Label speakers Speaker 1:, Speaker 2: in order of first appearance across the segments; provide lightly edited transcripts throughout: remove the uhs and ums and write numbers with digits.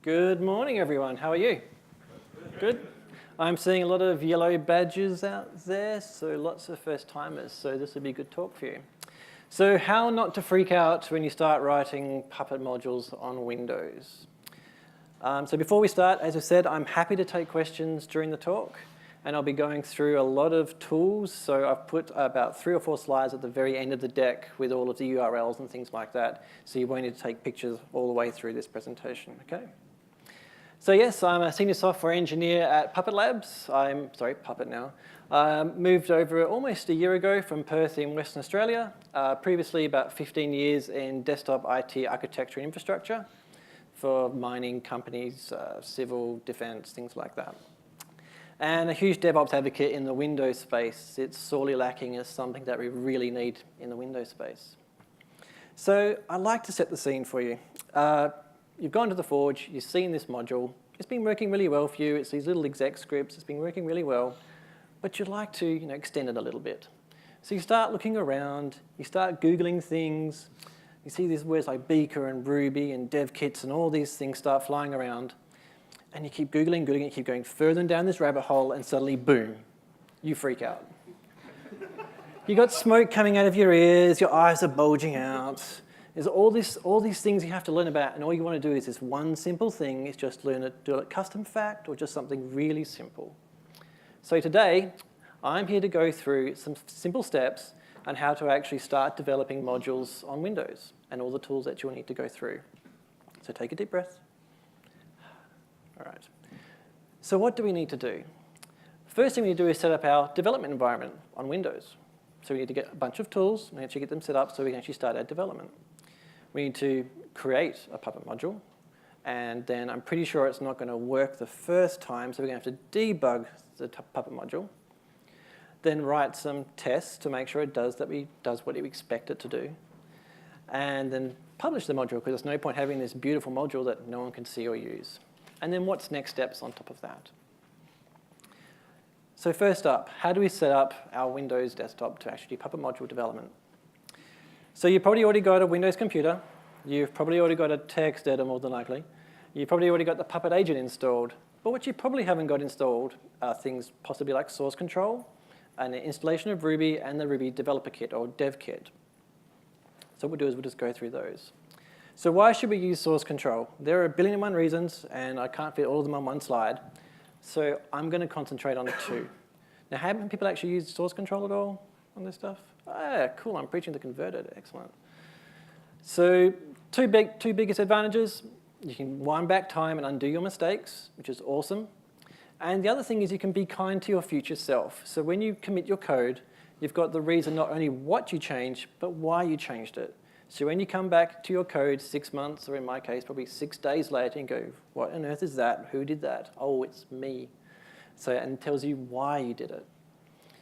Speaker 1: Good morning, everyone. How are you? Good. I'm seeing a lot of yellow badges out there, so lots of first-timers, so this will be a good talk for you. So how not to freak out when you start writing Puppet modules on Windows. So before we start, as I said, I'm happy to take questions during the talk, and I'll be going through a lot of tools. So I've put about 3 or 4 slides at the very end of the deck with all of the URLs and things like that, so you won't need to take pictures all the way through this presentation, okay? So yes, I'm a senior software engineer at Puppet Labs. Puppet now. Moved over almost a year ago from Perth in Western Australia. Previously about 15 years in desktop IT architecture and infrastructure for mining companies, civil, defense, things like that. And a huge DevOps advocate in the Windows space. It's sorely lacking as something that we really need in the Windows space. So I'd like to set the scene for you. You've gone to the Forge, you've seen this module, it's been working really well for you, it's these little exec scripts, it's been working really well, but you'd like to extend it a little bit. So you start looking around, you start Googling things, you see these words like Beaker and Ruby and dev kits and all these things start flying around, and you keep Googling, you keep going further down this rabbit hole, and suddenly, boom, you freak out. You got smoke coming out of your ears, your eyes are bulging out. There's all these things you have to learn about, and all you want to do is this one simple thing, is just learn it, do it custom fact, or just something really simple. So today, I'm here to go through some simple steps on how to actually start developing modules on Windows, and all the tools that you'll need to go through. So take a deep breath. All right. So what do we need to do? First thing we need to do is set up our development environment on Windows. So we need to get a bunch of tools and actually get them set up so we can actually start our development. We need to create a Puppet module, and then I'm pretty sure it's not going to work the first time, so we're going to have to debug the Puppet module, then write some tests to make sure it does what you expect it to do, and then publish the module, because there's no point having this beautiful module that no one can see or use. And then what's next steps on top of that? So first up, how do we set up our Windows desktop to actually do Puppet module development? So you've probably already got a Windows computer. You've probably already got a text editor, more than likely. You've probably already got the Puppet agent installed. But what you probably haven't got installed are things possibly like source control, and the installation of Ruby, and the Ruby developer kit or dev kit. So what we'll do is we'll just go through those. So why should we use source control? There are 1,000,000,001 reasons, and I can't fit all of them on one slide. So I'm going to concentrate on 2. Now, haven't people actually used source control at all on this stuff? Ah, cool, I'm preaching the converted, excellent. So two biggest advantages. You can wind back time and undo your mistakes, which is awesome. And the other thing is you can be kind to your future self. So when you commit your code, you've got the reason not only what you changed, but why you changed it. So when you come back to your code 6 months, or in my case, probably 6 days later, and go, what on earth is that? Who did that? Oh, it's me. So, and it tells you why you did it.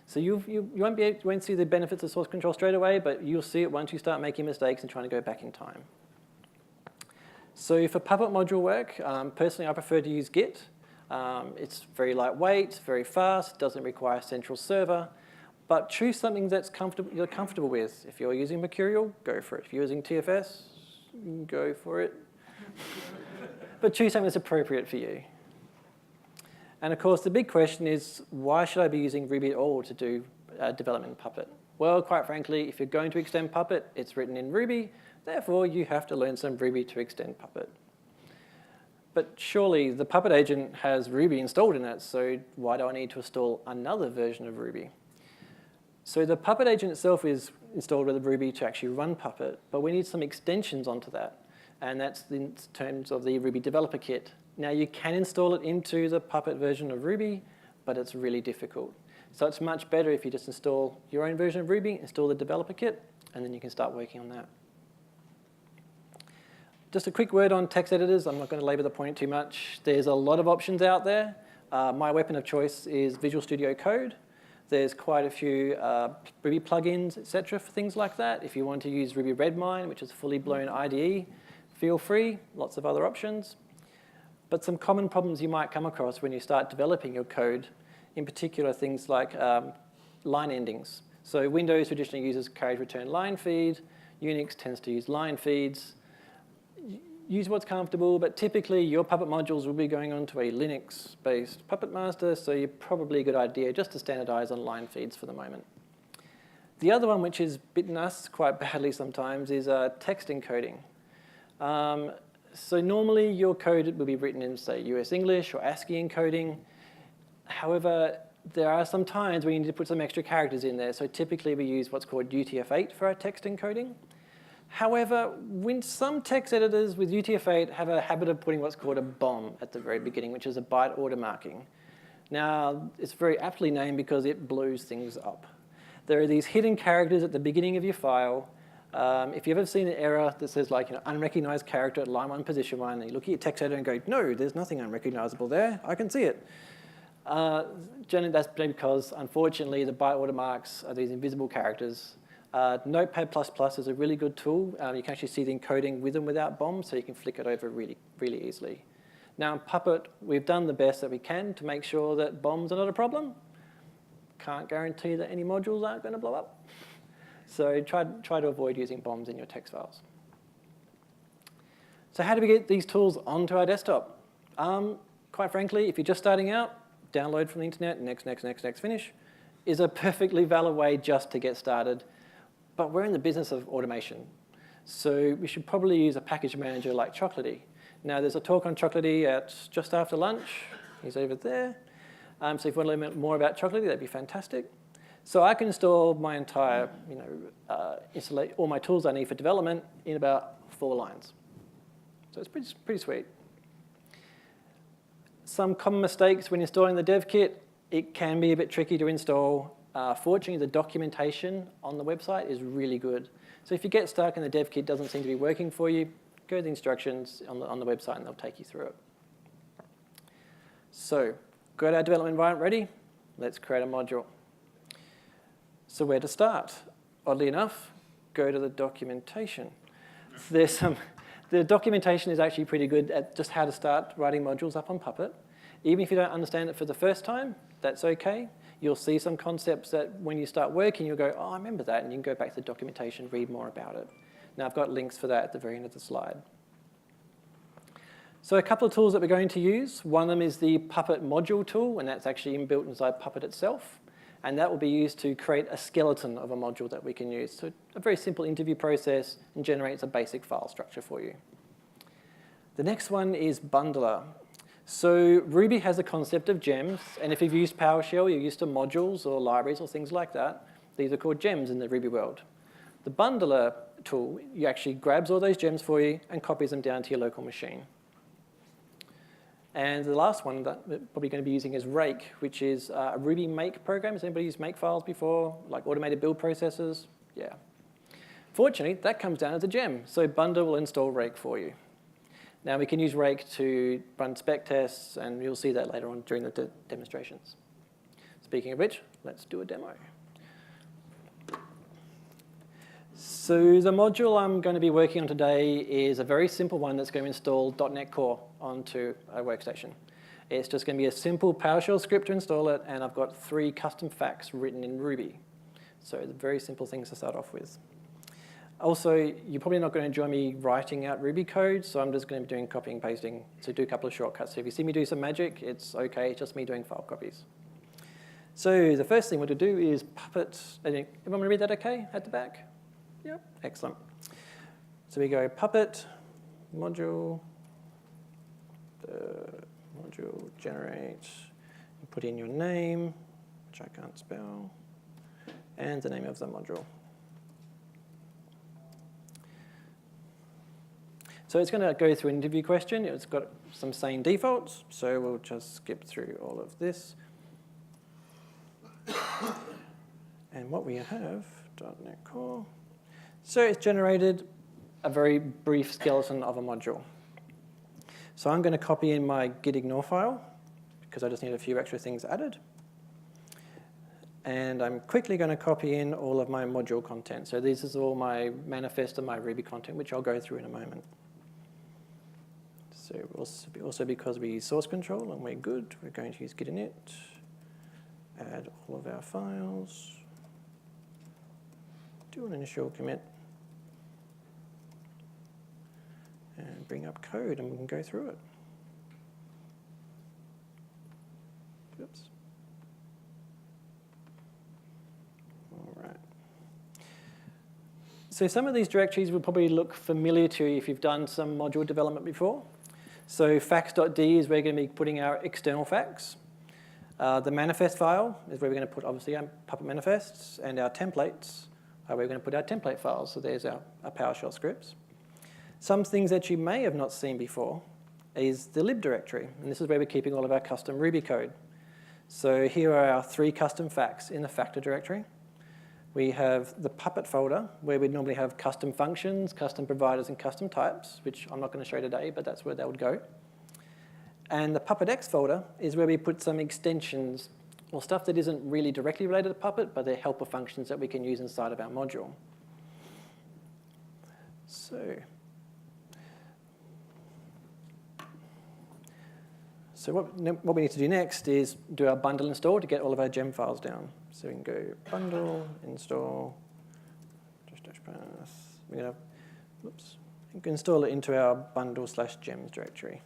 Speaker 1: So you won't see the benefits of source control straight away, but you'll see it once you start making mistakes and trying to go back in time. So for Puppet module work, personally I prefer to use Git. It's very lightweight, very fast, doesn't require a central server, but choose something that's you're comfortable with. If you're using Mercurial, go for it. If you're using TFS, go for it. But choose something that's appropriate for you. And of course, the big question is, why should I be using Ruby at all to do development in Puppet? Well, quite frankly, if you're going to extend Puppet, it's written in Ruby. Therefore, you have to learn some Ruby to extend Puppet. But surely, the Puppet agent has Ruby installed in it, so why do I need to install another version of Ruby? So the Puppet agent itself is installed with Ruby to actually run Puppet, but we need some extensions onto that. And that's in terms of the Ruby developer kit. Now, you can install it into the Puppet version of Ruby, but it's really difficult. So it's much better if you just install your own version of Ruby, install the developer kit, and then you can start working on that. Just a quick word on text editors. I'm not going to labor the point too much. There's a lot of options out there. My weapon of choice is Visual Studio Code. There's quite a few Ruby plugins, etc., for things like that. If you want to use Ruby Redmine, which is a fully blown IDE, feel free. Lots of other options. But some common problems you might come across when you start developing your code, in particular things like line endings. So Windows traditionally uses carriage return line feed. Unix tends to use line feeds. use what's comfortable, but typically your Puppet modules will be going onto a Linux-based Puppet master, so you're probably a good idea just to standardize on line feeds for the moment. The other one, which has bitten us quite badly sometimes, is text encoding. So normally your code will be written in, say, US English or ASCII encoding. However, there are some times where you need to put some extra characters in there. So typically we use what's called UTF-8 for our text encoding. However, when some text editors with UTF-8 have a habit of putting what's called a BOM at the very beginning, which is a byte order marking. Now, it's very aptly named because it blows things up. There are these hidden characters at the beginning of your file. If you've ever seen an error that says like, unrecognized character at line 1, position 1, and you look at your text editor and go, no, there's nothing unrecognizable there. I can see it. Generally, that's because, unfortunately, the byte order marks are these invisible characters. Notepad++ is a really good tool. You can actually see the encoding with and without BOM, so you can flick it over really, really easily. Now, in Puppet, we've done the best that we can to make sure that BOMs are not a problem. Can't guarantee that any modules aren't going to blow up. So try to avoid using BOMs in your text files. So how do we get these tools onto our desktop? Quite frankly, if you're just starting out, download from the internet, next, finish, is a perfectly valid way just to get started. But we're in the business of automation. So we should probably use a package manager like Chocolatey. Now, there's a talk on Chocolatey at just after lunch. He's over there. So if you want to learn more about Chocolatey, that'd be fantastic. So I can install my entire, install all my tools I need for development in about 4 lines. So it's pretty sweet. Some common mistakes when installing the dev kit: it can be a bit tricky to install. Fortunately, the documentation on the website is really good. So if you get stuck and the dev kit doesn't seem to be working for you, go to the instructions on the website and they'll take you through it. So, got our development environment ready? Let's create a module. So where to start? Oddly enough, go to the documentation. The documentation is actually pretty good at just how to start writing modules up on Puppet. Even if you don't understand it for the first time, that's okay. You'll see some concepts that when you start working, you'll go, oh, I remember that, and you can go back to the documentation, read more about it. Now, I've got links for that at the very end of the slide. So a couple of tools that we're going to use. One of them is the Puppet module tool, and that's actually inbuilt inside Puppet itself. And that will be used to create a skeleton of a module that we can use. So a very simple interview process and generates a basic file structure for you. The next one is Bundler. So Ruby has a concept of gems, and if you've used PowerShell, you're used to modules or libraries or things like that. These are called gems in the Ruby world. The Bundler tool, you actually grabs all those gems for you and copies them down to your local machine. And the last one that we're probably going to be using is Rake, which is a Ruby make program. Has anybody used make files before, like automated build processes? Yeah. Fortunately, that comes down as a gem, so Bundler will install Rake for you. Now, we can use Rake to run spec tests, and you'll see that later on during the demonstrations. Speaking of which, let's do a demo. So the module I'm going to be working on today is a very simple one that's going to install .NET Core onto a workstation. It's just going to be a simple PowerShell script to install it, and I've got 3 custom facts written in Ruby. So the very simple things to start off with. Also, you're probably not going to enjoy me writing out Ruby code, so I'm just going to be doing copying and pasting to do a couple of shortcuts. So if you see me do some magic, it's OK. It's just me doing file copies. So the first thing we're going to do is Puppet. Everyone want to read that OK at the back? Yep, excellent. So we go Puppet, module, the module generate, you put in your name, which I can't spell, and the name of the module. So it's going to go through an interview question. It's got some sane defaults, so we'll just skip through all of this. And what we have, .NET Core. So it's generated a very brief skeleton of a module. So I'm going to copy in my gitignore file, because I just need a few extra things added. And I'm quickly going to copy in all of my module content. So this is all my manifest and my Ruby content, which I'll go through in a moment. So also because we use source control and we're good, we're going to use git init, add all of our files, do an initial commit, And bring up code and we can go through it. Oops. All right. So some of these directories will probably look familiar to you if you've done some module development before. So facts.d is where we're going to be putting our external facts. The manifest file is where we're going to put, obviously, our Puppet manifests, and our templates are where we're going to put our template files. So there's our PowerShell scripts. Some things that you may have not seen before is the lib directory, and this is where we're keeping all of our custom Ruby code. So here are our 3 custom facts in the factor directory. We have the Puppet folder, where we'd normally have custom functions, custom providers, and custom types, which I'm not going to show today, but that's where they would go. And the PuppetX folder is where we put some extensions, or stuff that isn't really directly related to Puppet, but they're helper functions that we can use inside of our module. So what we need to do next is do our bundle install to get all of our gem files down. So we can go bundle, install, --path. We're going to, whoops, we can install it into our bundle/gems directory.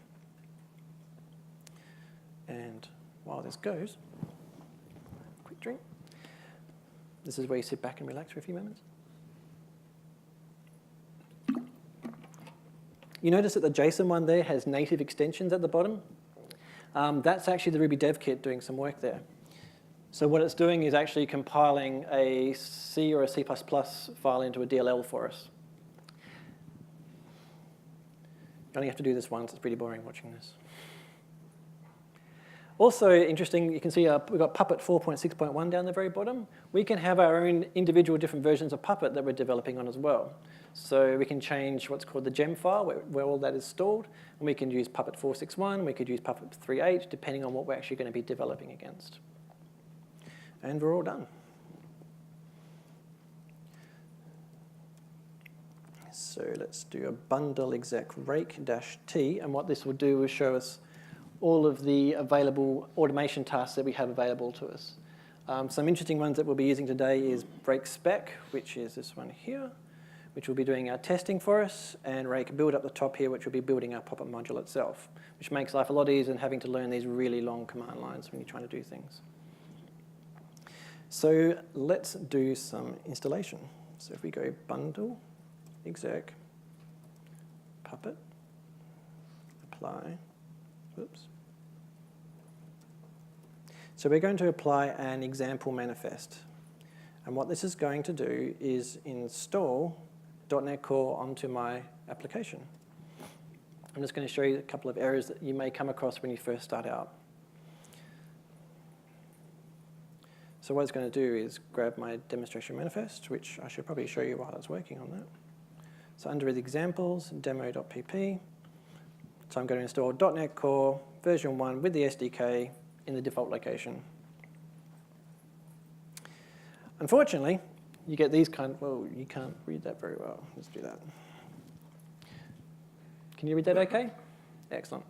Speaker 1: And while this goes, quick drink. This is where you sit back and relax for a few moments. You notice that the JSON one there has native extensions at the bottom. That's actually the Ruby dev kit doing some work there. So what it's doing is actually compiling a C or a C++ file into a DLL for us. You only have to do this once. It's pretty boring watching this. Also interesting, you can see we've got Puppet 4.6.1 down the very bottom. We can have our own individual different versions of Puppet that we're developing on as well. So we can change what's called the gem file, where all that is stored, and we can use Puppet 4.6.1, we could use Puppet 3.8, depending on what we're actually going to be developing against. And we're all done. So let's do a bundle exec rake-t, and what this will do is show us all of the available automation tasks that we have available to us. Some interesting ones that we'll be using today is rake spec, which is this one here, which will be doing our testing for us, and rake build up the top here, which will be building our Puppet module itself, which makes life a lot easier than having to learn these really long command lines when you're trying to do things. So let's do some installation. So if we go bundle, exec, Puppet, apply, oops. So we're going to apply an example manifest. And what this is going to do is install .NET Core onto my application. I'm just going to show you a couple of errors that you may come across when you first start out. So what it's going to do is grab my demonstration manifest, which I should probably show you while I was working on that. So under the examples, demo.pp. So I'm going to install .NET Core version 1 with the SDK in the default location. Unfortunately, you get these well, you can't read that very well. Let's do that. Can you read that okay? Excellent.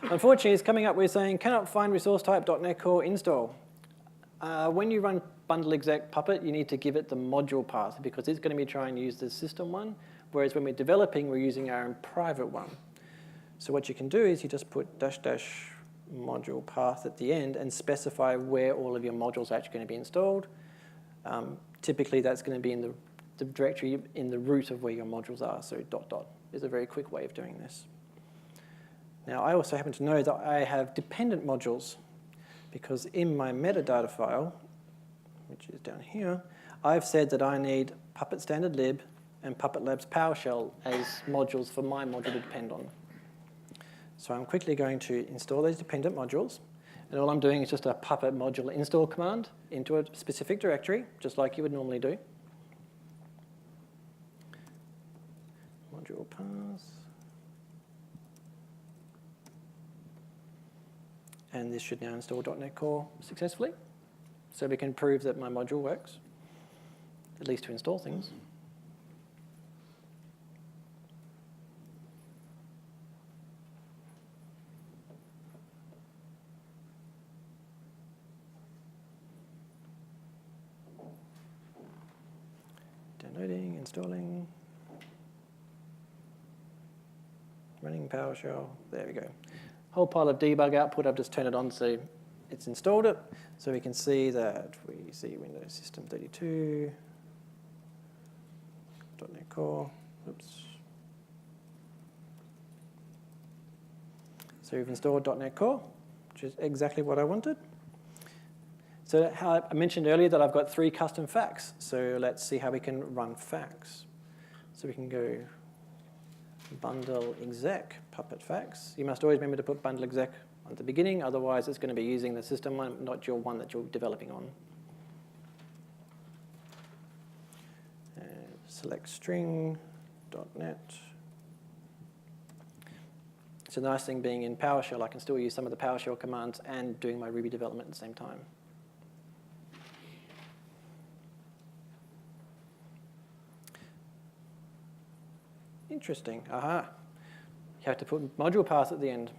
Speaker 1: Unfortunately, it's coming up with saying, cannot find resource type .NET Core install. When you run bundle exec Puppet, you need to give it the module path because it's going to be trying to use the system one, whereas when we're developing, we're using our own private one. So what you can do is you just put -- module path at the end and specify where all of your modules are actually going to be installed. Typically, that's going to be in the directory in the root of where your modules are, so .. is a very quick way of doing this. Now, I also happen to know that I have dependent modules because in my metadata file, which is down here, I've said that I need Puppet standard lib and Puppet labs PowerShell as modules for my module to depend on. So I'm quickly going to install those dependent modules. And all I'm doing is just a Puppet module install command into a specific directory, just like you would normally do. Module path. And this should now install .NET Core successfully. So we can prove that my module works, at least to install things. Downloading, installing. PowerShell. There we go. Whole pile of debug output. I've just turned it on so it's installed it. So we can see that we see Windows System 32, .NET Core. Oops. So we've installed .NET Core, which is exactly what I wanted. So how I mentioned earlier that I've got 3 custom facts. So let's see how we can run facts. So we can go bundle exec puppet facts. You must always remember to put bundle exec at the beginning, otherwise it's going to be using the system one, not your one that you're developing on. And select string .NET. It's a nice thing being in PowerShell. I can still use some of the PowerShell commands and doing my Ruby development at the same time. Interesting. Aha. You have to put module path at the end.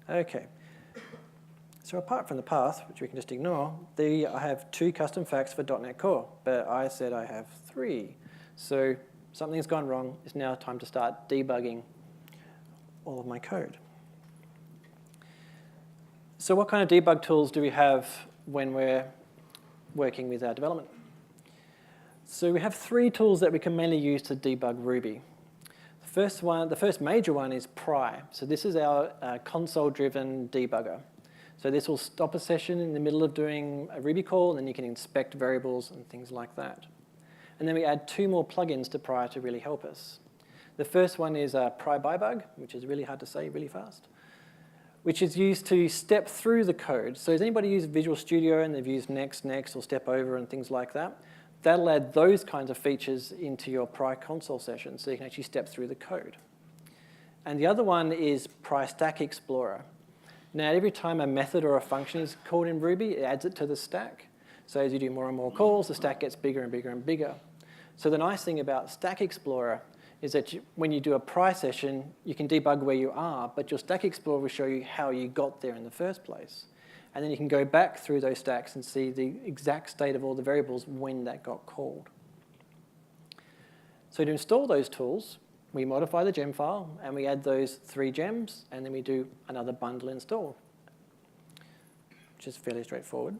Speaker 1: Okay, so apart from the path, which we can just ignore, I have 2 custom facts for .NET Core, but I said I have 3. So something's gone wrong. It's now time to start debugging all of my code. So what kind of debug tools do we have when we're working with our development? So we have 3 tools that we can mainly use to debug Ruby. The first major one is pry. So this is our console-driven debugger. So this will stop a session in the middle of doing a Ruby call, and then you can inspect variables and things like that. And then we add 2 more plugins to pry to really help us. The first one is pry bybug, which is really hard to say really fast, which is used to step through the code. So has anybody used Visual Studio and they've used next, or step over and things like that? That'll add those kinds of features into your pry console session so you can actually step through the code. And the other one is pry stack explorer. Now, every time a method or a function is called in Ruby, it adds it to the stack. So as you do more and more calls, the stack gets bigger and bigger and bigger. So the nice thing about Stack Explorer is that when you do a pry session, you can debug where you are, but your Stack Explorer will show you how you got there in the first place. And then you can go back through those stacks and see the exact state of all the variables when that got called. So to install those tools, we modify the gem file, and we add those 3 gems, and then we do another bundle install, which is fairly straightforward.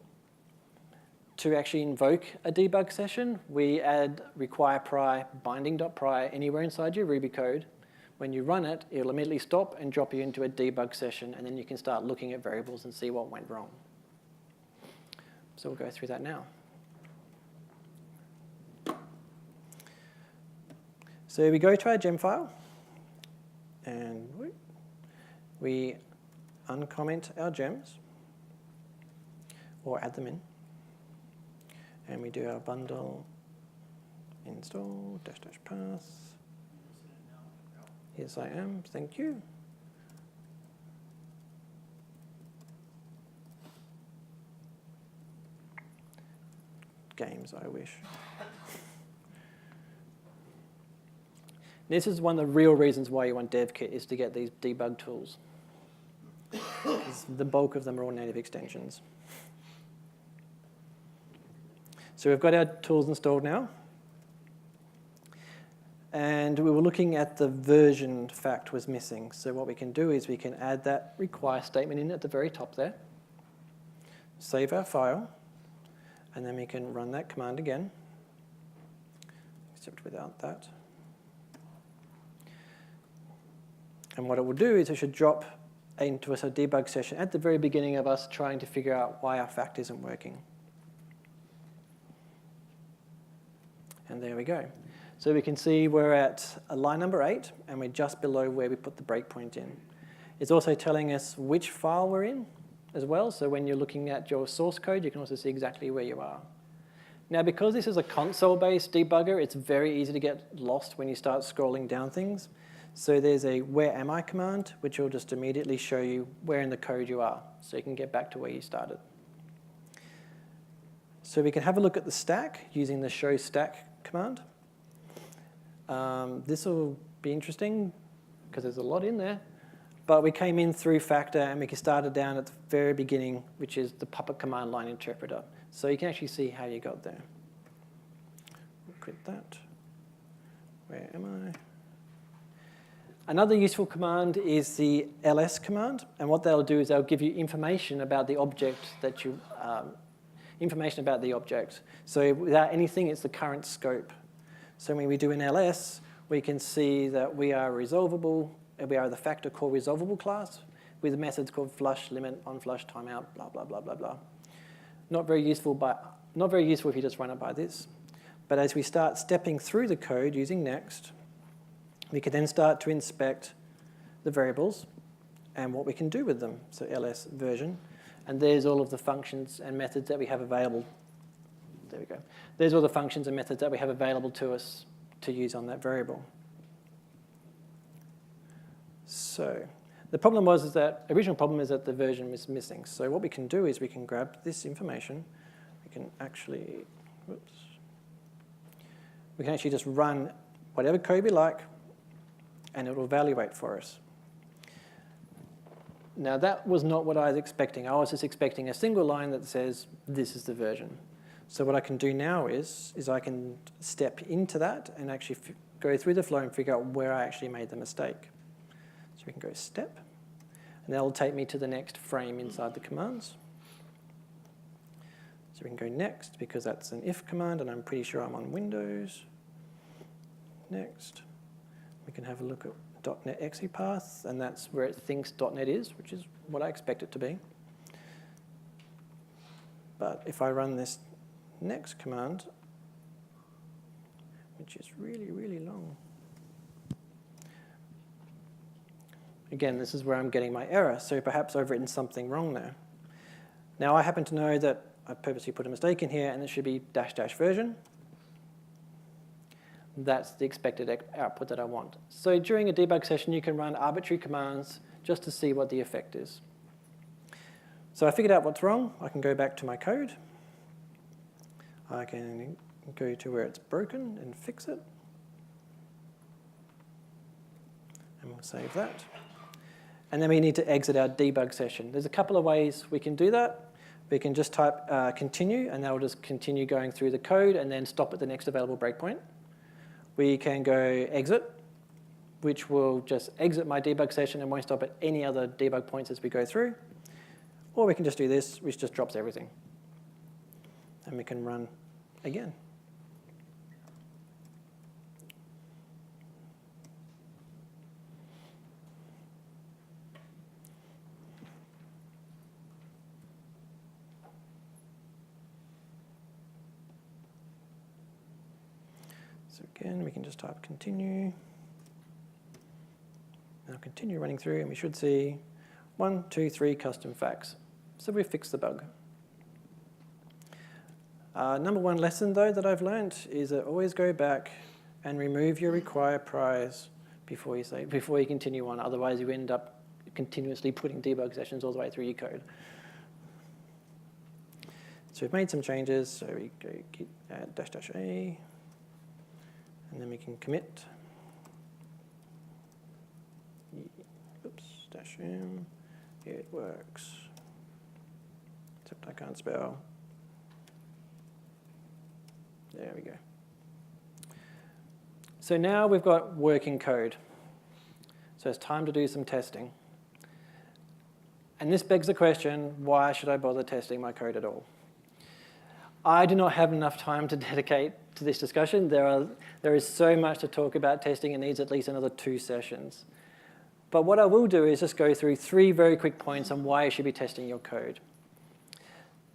Speaker 1: To actually invoke a debug session, we add require pry binding.pry anywhere inside your Ruby code. When you run it, it'll immediately stop and drop you into a debug session, and then you can start looking at variables and see what went wrong. So we'll go through that now. So we go to our gem file, and we uncomment our gems, or add them in. And we do our bundle install -- path. Yes, I am. Thank you. Games, I wish. This is one of the real reasons why you want DevKit, is to get these debug tools. The bulk of them are all native extensions. So we've got our tools installed now. And we were looking at the version fact was missing. So what we can do is we can add that require statement in at the very top there, save our file, and then we can run that command again, except without that. And what it will do is it should drop into a debug session at the very beginning of us trying to figure out why our fact isn't working. And there we go. So we can see we're at line number 8, and we're just below where we put the breakpoint in. It's also telling us which file we're in as well. So when you're looking at your source code, you can also see exactly where you are. Now, because this is a console-based debugger, it's very easy to get lost when you start scrolling down things. So there's a where am I command, which will just immediately show you where in the code you are, so you can get back to where you started. So we can have a look at the stack using the show stack command. This will be interesting because there's a lot in there. But we came in through factor and we started down at the very beginning, which is the Puppet command line interpreter. So you can actually see how you got there. Quit that. Where am I? Another useful command is the ls command. And what they'll do is they'll give you information about the object that you, So without anything, it's the current scope. So when we do an ls, we can see that we are resolvable. We are the factor core resolvable class with methods called flush, limit, on flush, timeout, blah, blah, blah, blah, blah. Not very useful if you just run it by this. But as we start stepping through the code using next, we can then start to inspect the variables and what we can do with them. So ls version. And there's all of the functions and methods that we have available. There we go. There's all the functions and methods that we have available to us to use on that variable. So the problem was original problem is that the version was missing. So what we can do is we can grab this information. We can actually just run whatever code we like, and it will evaluate for us. Now that was not what I was expecting. I was just expecting a single line that says, this is the version. So what I can do now is I can step into that and actually go through the flow and figure out where I actually made the mistake. So we can go step, and that will take me to the next frame inside the commands. So we can go next, because that's an if command, and I'm pretty sure I'm on Windows. Next. We can have a look at .NET exe path, and that's where it thinks .NET is, which is what I expect it to be. But if I run this next command, which is really, really long. Again, this is where I'm getting my error, so perhaps I've written something wrong there. Now I happen to know that I purposely put a mistake in here, and it should be -- version. That's the expected output that I want. So during a debug session, you can run arbitrary commands just to see what the effect is. So I figured out what's wrong. I can go back to my code. I can go to where it's broken and fix it. And we'll save that. And then we need to exit our debug session. There's a couple of ways we can do that. We can just type continue, and that will just continue going through the code and then stop at the next available breakpoint. We can go exit, which will just exit my debug session and won't stop at any other debug points as we go through. Or we can just do this, which just drops everything. And we can run again. So again, we can just type continue. Now continue running through, and we should see 1, 2, 3 custom facts. So we've fixed the bug. Number one lesson, though, that I've learned is that always go back and remove your require priors before you continue on. Otherwise, you end up continuously putting debug sessions all the way through your code. So we've made some changes. So we go git add --a, and then we can commit. Oops, -m. It works. Except I can't spell. There we go. So now we've got working code. So it's time to do some testing. And this begs the question, why should I bother testing my code at all? I do not have enough time to dedicate to this discussion. There is so much to talk about testing, it needs at least another 2 sessions. But what I will do is just go through 3 very quick points on why you should be testing your code.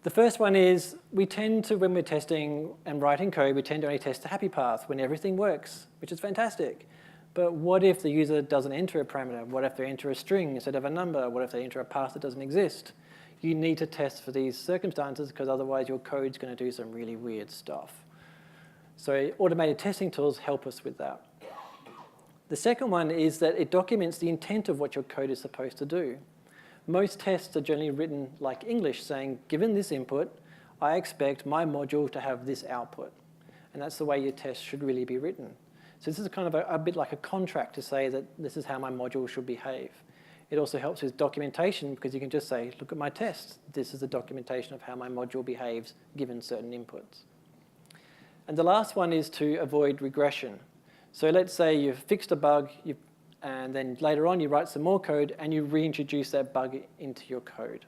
Speaker 1: The first one is, we tend to, when we're testing and writing code, we tend to only test the happy path when everything works, which is fantastic. But what if the user doesn't enter a parameter? What if they enter a string instead of a number? What if they enter a path that doesn't exist? You need to test for these circumstances, because otherwise your code's going to do some really weird stuff. So automated testing tools help us with that. The second one is that it documents the intent of what your code is supposed to do. Most tests are generally written like English, saying, given this input, I expect my module to have this output. And that's the way your test should really be written. So this is kind of a bit like a contract to say that this is how my module should behave. It also helps with documentation because you can just say, look at my test. This is the documentation of how my module behaves given certain inputs. And the last one is to avoid regression. So let's say you've fixed a bug, and then later on you write some more code and you reintroduce that bug into your code.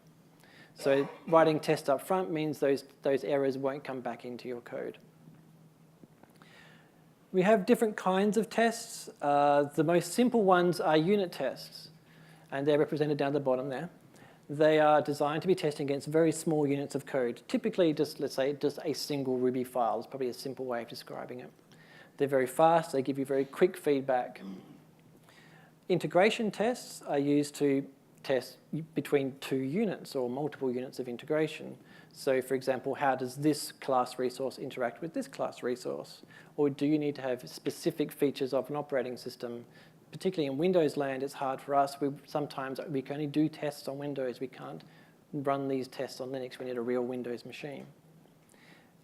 Speaker 1: So writing test up front means those errors won't come back into your code. We have different kinds of tests. The most simple ones are unit tests, and they're represented down the bottom there. They are designed to be testing against very small units of code, typically just, let's say, just a single Ruby file is probably a simple way of describing it. They're very fast, they give you very quick feedback. Integration tests are used to test between two units or multiple units of integration. So for example, how does this class resource interact with this class resource? Or do you need to have specific features of an operating system? Particularly in Windows land, it's hard for us. Sometimes we can only do tests on Windows. We can't run these tests on Linux. We need a real Windows machine.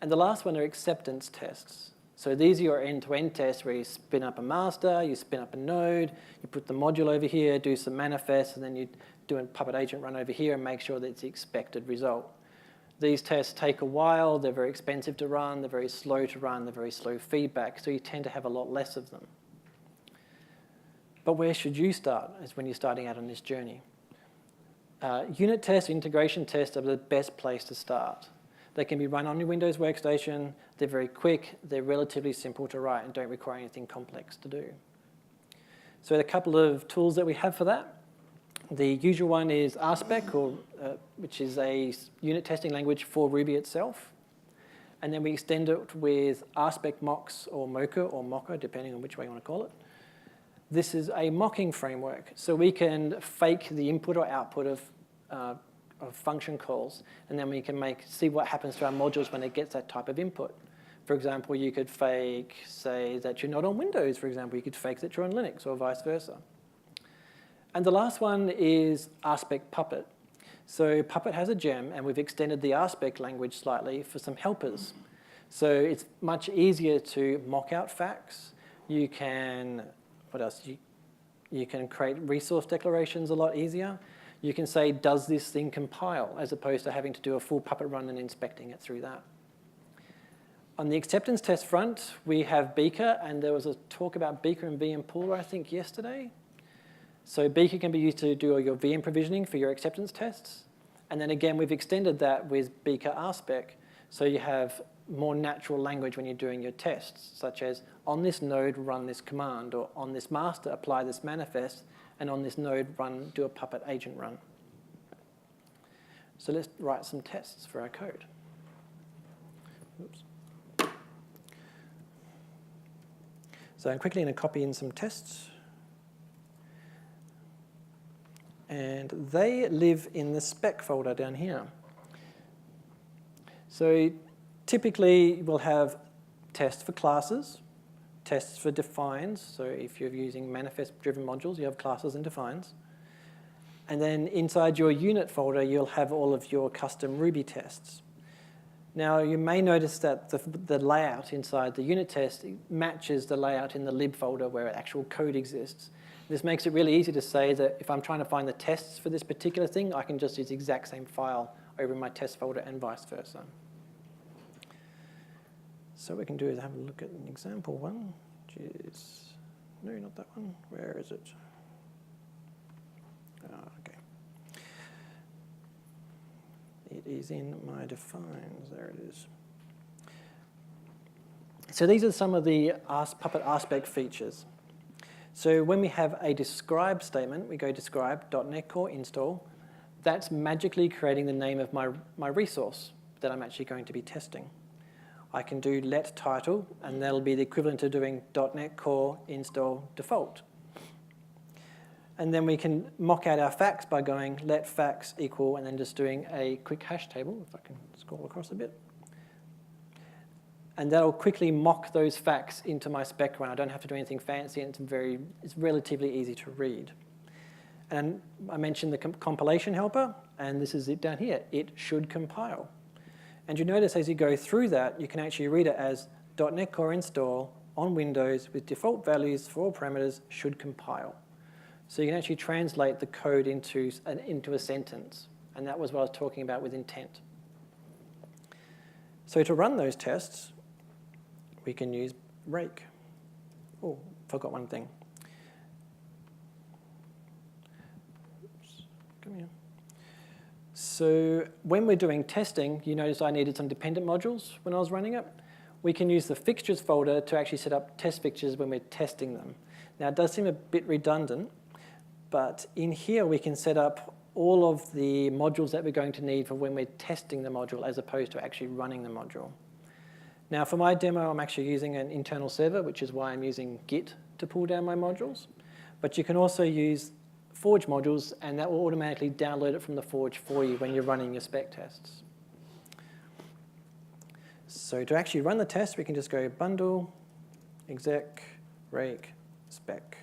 Speaker 1: And the last one are acceptance tests. So these are your end-to-end tests where you spin up a master, you spin up a node, you put the module over here, do some manifests, and then you do a Puppet agent run over here and make sure that it's the expected result. These tests take a while, they're very expensive to run, they're very slow to run, they're very slow feedback, so you tend to have a lot less of them. But where should you start is when you're starting out on this journey. Unit tests, integration tests are the best place to start. They can be run on your Windows workstation, they're very quick, they're relatively simple to write and don't require anything complex to do. So a couple of tools that we have for that. The usual one is RSpec, which is a unit testing language for Ruby itself. And then we extend it with RSpec mocks or Mocha or Mocha, depending on which way you want to call it. This is a mocking framework. So we can fake the input or output of function calls, and then we can see what happens to our modules when it gets that type of input. For example, you could fake, say, that you're not on Windows, for example. You could fake that you're on Linux or vice versa. And the last one is RSpec Puppet. So Puppet has a gem, and we've extended the RSpec language slightly for some helpers. So it's much easier to mock out facts. You can, what else? You can create resource declarations a lot easier. You can say, does this thing compile, as opposed to having to do a full Puppet run and inspecting it through that. On the acceptance test front, we have Beaker, and there was a talk about Beaker and VM Pooler, I think, yesterday. So Beaker can be used to do all your VM provisioning for your acceptance tests. And then again, we've extended that with Beaker RSpec. So you have more natural language when you're doing your tests, such as on this node, run this command, or on this master, apply this manifest, and on this node, do a Puppet agent run. So let's write some tests for our code. Oops. So I'm quickly going to copy in some tests. And they live in the spec folder down here. So typically, we'll have tests for classes, tests for defines. So if you're using manifest-driven modules, you have classes and defines. And then inside your unit folder, you'll have all of your custom Ruby tests. Now, you may notice that the layout inside the unit test matches the layout in the lib folder where actual code exists. This makes it really easy to say that if I'm trying to find the tests for this particular thing, I can just use the exact same file over in my test folder and vice versa. So what we can do is have a look at an example one, which is, no, not that one. Where is it? Okay. It is in my defines. There it is. So these are some of the Puppet RSpec features. So when we have a describe statement, we go describe.NET Core install. That's magically creating the name of my resource that I'm actually going to be testing. I can do let title, and that'll be the equivalent to doing .NET Core install default. And then we can mock out our facts by going let facts equal, and then just doing a quick hash table, if I can scroll across a bit. And that'll quickly mock those facts into my spec run. I don't have to do anything fancy, and it's relatively easy to read. And I mentioned the compilation helper, and this is it down here. It should compile. And you notice as you go through that, you can actually read it as .NET Core install on Windows with default values for all parameters should compile. So you can actually translate the code into a sentence. And that was what I was talking about with intent. So to run those tests, we can use rake. Oh, forgot one thing. Oops, come here. So when we're doing testing, you notice I needed some dependent modules when I was running it. We can use the fixtures folder to actually set up test fixtures when we're testing them. Now, it does seem a bit redundant, but in here we can set up all of the modules that we're going to need for when we're testing the module as opposed to actually running the module. Now, for my demo, I'm actually using an internal server, which is why I'm using Git to pull down my modules. But you can also use Forge modules, and that will automatically download it from the Forge for you when you're running your spec tests. So to actually run the test, we can just go bundle, exec, rake, spec.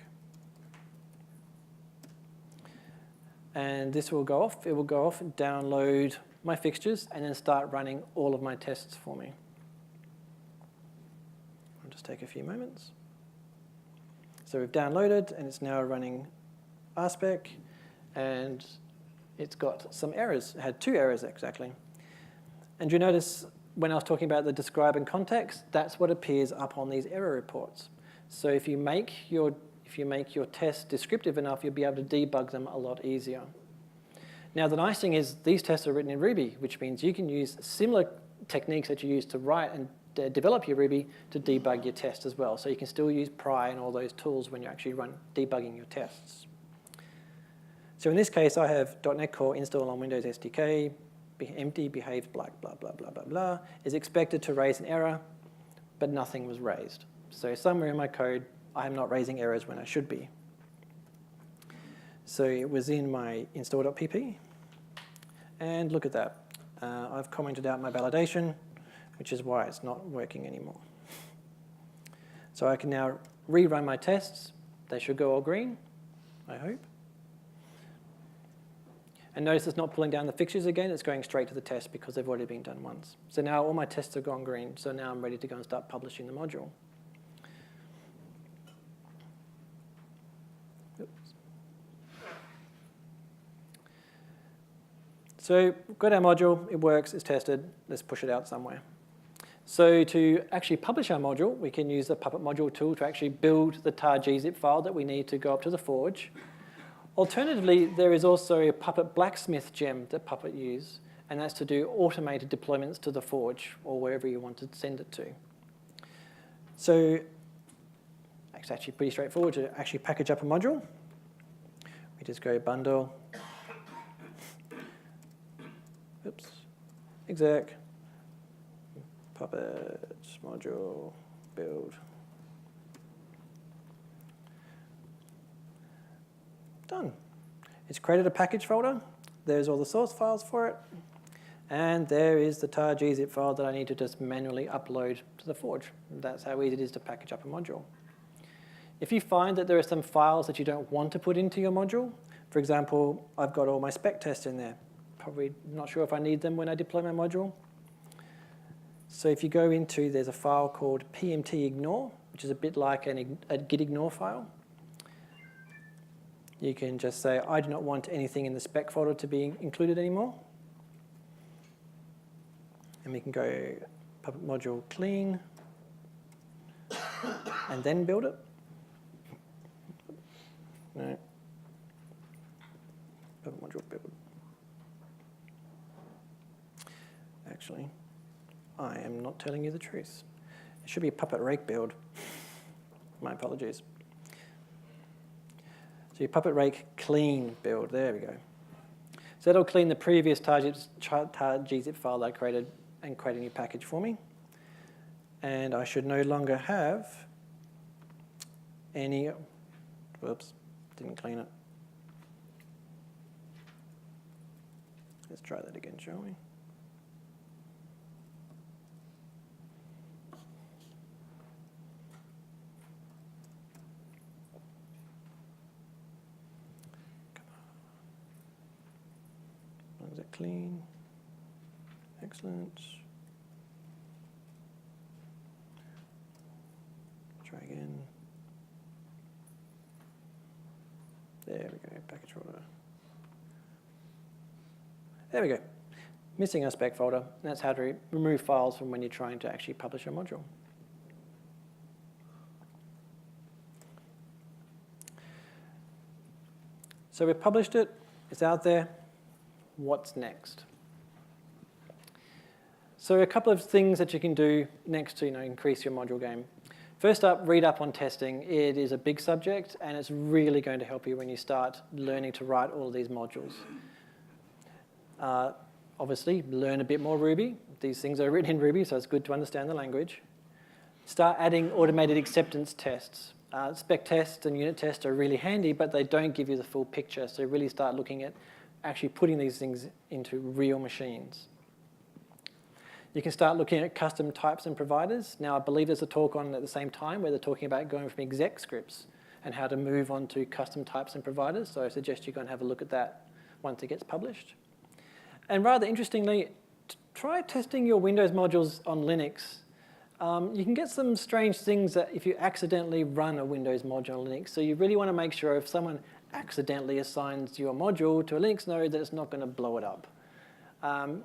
Speaker 1: And this will go off. It will go off and download my fixtures and then start running all of my tests for me. I'll just take a few moments. So we've downloaded, and it's now running RSpec, and it's got some errors. It had 2 errors exactly. And you notice when I was talking about the describe and context, that's what appears up on these error reports. So if you make your test descriptive enough, you'll be able to debug them a lot easier. Now, the nice thing is these tests are written in Ruby, which means you can use similar techniques that you use to write and develop your Ruby to debug your test as well. So you can still use pry and all those tools when you're actually debugging your tests. So in this case, I have .NET Core install on Windows SDK, empty, behaves, blah, blah, blah, blah, blah, blah, is expected to raise an error, but nothing was raised. So somewhere in my code, I am not raising errors when I should be. So it was in my install.pp, and look at that. I've commented out my validation, which is why it's not working anymore. So I can now rerun my tests. They should go all green, I hope. And notice it's not pulling down the fixtures again, it's going straight to the test because they've already been done once. So now all my tests have gone green, so now I'm ready to go and start publishing the module. Oops. So we've got our module, it works, it's tested, let's push it out somewhere. So to actually publish our module, we can use the Puppet module tool to actually build the tar.gzip file that we need to go up to the Forge. Alternatively, there is also a Puppet blacksmith gem that Puppet use, and that's to do automated deployments to the Forge or wherever you want to send it to. So it's actually pretty straightforward to actually package up a module. We just go bundle, oops, exec, Puppet module, build. Done. It's created a package folder. There's all the source files for it. And there is the tar.gzip file that I need to just manually upload to the Forge. That's how easy it is to package up a module. If you find that there are some files that you don't want to put into your module, for example, I've got all my spec tests in there. Probably not sure if I need them when I deploy my module. So if you go into, there's a file called pmtignore, which is a bit like a gitignore file. You can just say, I do not want anything in the spec folder to be included anymore. And we can go Puppet module clean, and then build it. No. Puppet module build. Actually, I am not telling you the truth. It should be Puppet rake build. My apologies. So your Puppet rake clean build, there we go. So that'll clean the previous tar.gzip file that I created and create a new package for me. And I should no longer have any, whoops, didn't clean it. Let's try that again, shall we? Is it clean? Excellent. Try again. There we go, package folder. There we go. Missing a spec folder, and that's how to remove files from when you're trying to actually publish a module. So we've published it, it's out there. What's next? So a couple of things that you can do next to increase your module game. First up, read up on testing. It is a big subject, and it's really going to help you when you start learning to write all of these modules. Obviously, learn a bit more Ruby. These things are written in Ruby, so it's good to understand the language. Start adding automated acceptance tests. Spec tests and unit tests are really handy, but they don't give you the full picture. So really start looking at actually putting these things into real machines. You can start looking at custom types and providers. Now, I believe there's a talk on at the same time where they're talking about going from exec scripts and how to move on to custom types and providers. So I suggest you go and have a look at that once it gets published. And rather interestingly, try testing your Windows modules on Linux. You can get some strange things that if you accidentally run a Windows module on Linux. So you really want to make sure if someone accidentally assigns your module to a Linux node that it's not going to blow it up.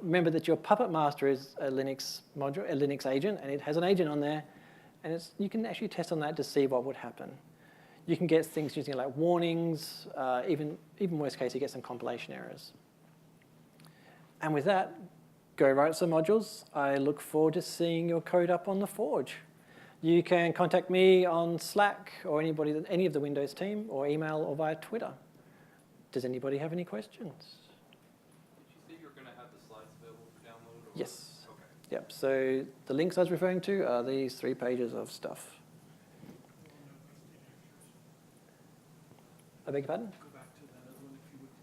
Speaker 1: Remember that your Puppet Master is a Linux module, a Linux agent, and it has an agent on there, and you can actually test on that to see what would happen. You can get things using like warnings, even worst case, you get some compilation errors. And with that, go write some modules. I look forward to seeing your code up on the Forge. You can contact me on Slack or any of the Windows team, or email or via Twitter. Does anybody have any questions?
Speaker 2: Did you say you were going to have the slides available for download? Or
Speaker 1: Yes.
Speaker 2: Okay.
Speaker 1: Yep. So the links I was referring to are these 3 pages of stuff. I beg your pardon?
Speaker 3: Go back to that other one if you would,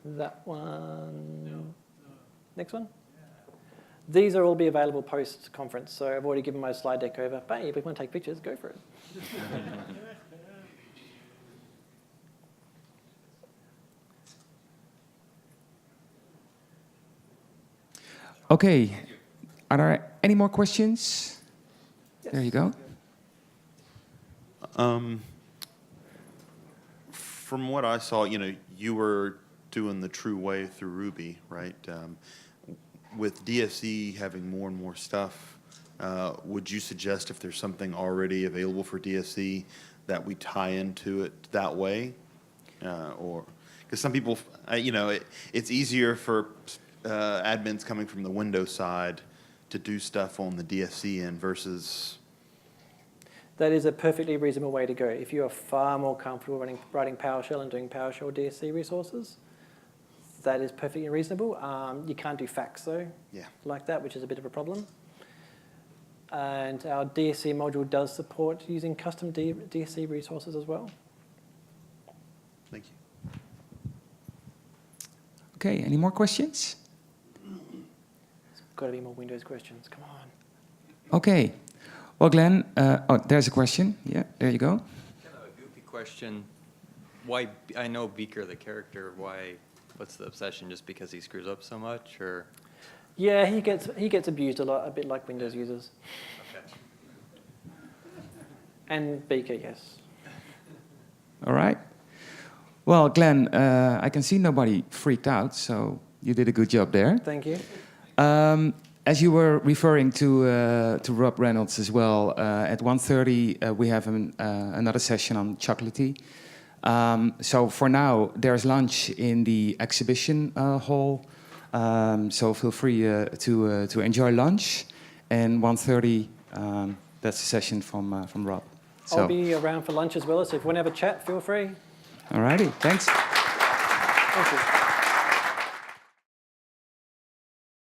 Speaker 3: please.
Speaker 1: That one.
Speaker 3: No.
Speaker 1: Next one? These are all be available post-conference, so I've already given my slide deck over. But if you want to take pictures, go for it.
Speaker 4: Okay. Are there any more questions? Yes. There you go.
Speaker 5: From what I saw, you were doing the true way through Ruby, right? With DSE having more and more stuff, would you suggest if there's something already available for DSE that we tie into it that way? Or because some people, it's easier for admins coming from the Windows side to do stuff on the DSE end versus...
Speaker 1: That is a perfectly reasonable way to go. If you are far more comfortable writing PowerShell and doing PowerShell DSE resources, that is perfectly reasonable. You can't do fax, though, like that, which is a bit of a problem. And our DSE module does support using custom DSE resources as well.
Speaker 5: Thank you.
Speaker 4: Okay, any more questions?
Speaker 1: There's got to be more Windows questions. Come on.
Speaker 4: Okay. Well, Glenn, there's a question. Yeah, there you go.
Speaker 2: Kind of a goofy question. Why? I know Beaker, the character. What's the obsession? Just because he screws up so much, or?
Speaker 1: Yeah, he gets abused a lot, a bit like Windows users.
Speaker 2: Okay.
Speaker 1: And Beaker, yes.
Speaker 4: All right. Well, Glenn, I can see nobody freaked out, so you did a good job there.
Speaker 1: Thank you.
Speaker 4: As you were referring to Rob Reynolds as well, at 1:30 we have another session on chocolatey. So for now, there's lunch in the exhibition hall. So feel free to enjoy lunch. And 1:30, that's a session from Rob. So.
Speaker 1: I'll be around for lunch as well, so if you want to have a chat, feel free.
Speaker 4: All righty, thanks.
Speaker 1: Thank you.